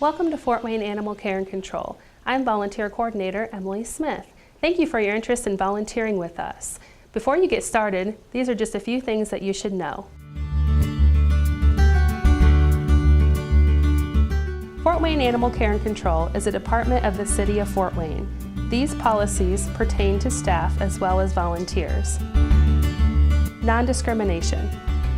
Welcome to Fort Wayne Animal Care and Control. I'm Volunteer Coordinator Emilee Smith. Thank you for your interest in volunteering with us. Before you get started, these are just a few things that you should know. Fort Wayne Animal Care and Control is a department of the City of Fort Wayne. These policies pertain to staff as well as volunteers. Non-discrimination.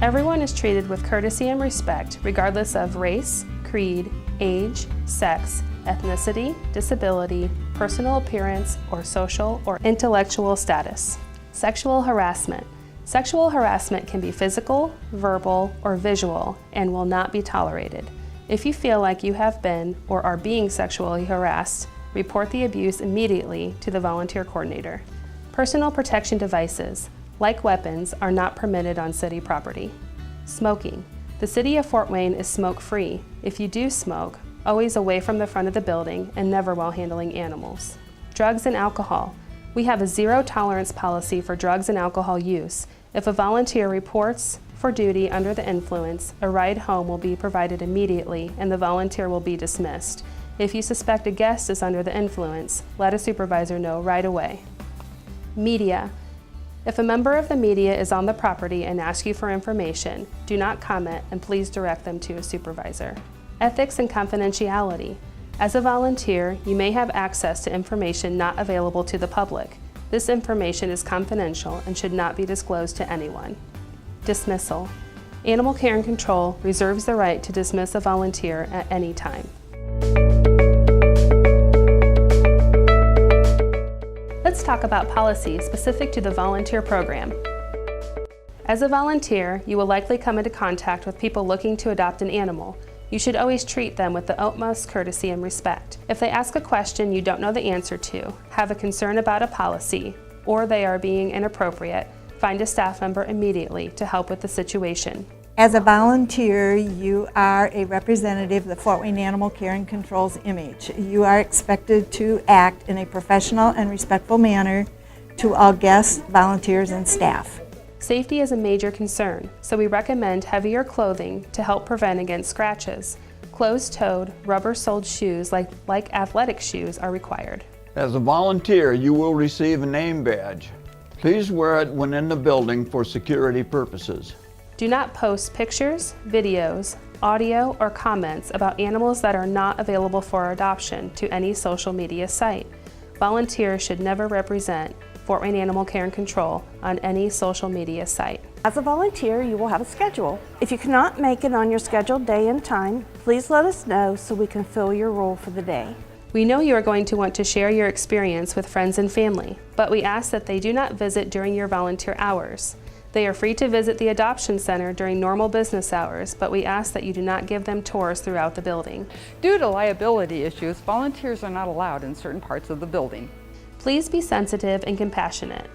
Everyone is treated with courtesy and respect regardless of race, creed, age, sex, ethnicity, disability, personal appearance, or social or intellectual status. Sexual harassment. Sexual harassment can be physical, verbal, or visual and will not be tolerated. If you feel like you have been or are being sexually harassed, report the abuse immediately to the volunteer coordinator. Personal protection devices, like weapons, are not permitted on city property. Smoking. The City of Fort Wayne is smoke-free. If you do smoke, always away from the front of the building and never while handling animals. Drugs and alcohol. We have a zero-tolerance policy for drugs and alcohol use. If a volunteer reports for duty under the influence, a ride home will be provided immediately and the volunteer will be dismissed. If you suspect a guest is under the influence, let a supervisor know right away. Media. If a member of the media is on the property and asks you for information, do not comment and please direct them to a supervisor. Ethics and confidentiality. As a volunteer, you may have access to information not available to the public. This information is confidential and should not be disclosed to anyone. Dismissal. Animal Care and Control reserves the right to dismiss a volunteer at any time. Let's talk about policies specific to the volunteer program. As a volunteer, you will likely come into contact with people looking to adopt an animal. You should always treat them with the utmost courtesy and respect. If they ask a question you don't know the answer to, have a concern about a policy, or they are being inappropriate, find a staff member immediately to help with the situation. As a volunteer, you are a representative of the Fort Wayne Animal Care and Control's image. You are expected to act in a professional and respectful manner to all guests, volunteers, and staff. Safety is a major concern, so we recommend heavier clothing to help prevent against scratches. Closed-toed, rubber-soled shoes like athletic shoes are required. As a volunteer, you will receive a name badge. Please wear it when in the building for security purposes. Do not post pictures, videos, audio, or comments about animals that are not available for adoption to any social media site. Volunteers should never represent Fort Wayne Animal Care and Control on any social media site. As a volunteer, you will have a schedule. If you cannot make it on your scheduled day and time, please let us know so we can fill your role for the day. We know you are going to want to share your experience with friends and family, but we ask that they do not visit during your volunteer hours. They are free to visit the adoption center during normal business hours, but we ask that you do not give them tours throughout the building. Due to liability issues, volunteers are not allowed in certain parts of the building. Please be sensitive and compassionate.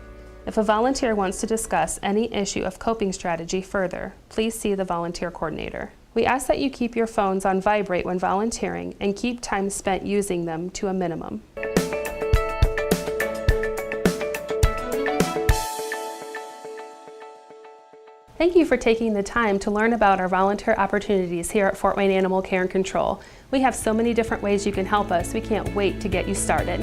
If a volunteer wants to discuss any issue of coping strategy further, please see the volunteer coordinator. We ask that you keep your phones on vibrate when volunteering and keep time spent using them to a minimum. Thank you for taking the time to learn about our volunteer opportunities here at Fort Wayne Animal Care and Control. We have so many different ways you can help us. We can't wait to get you started.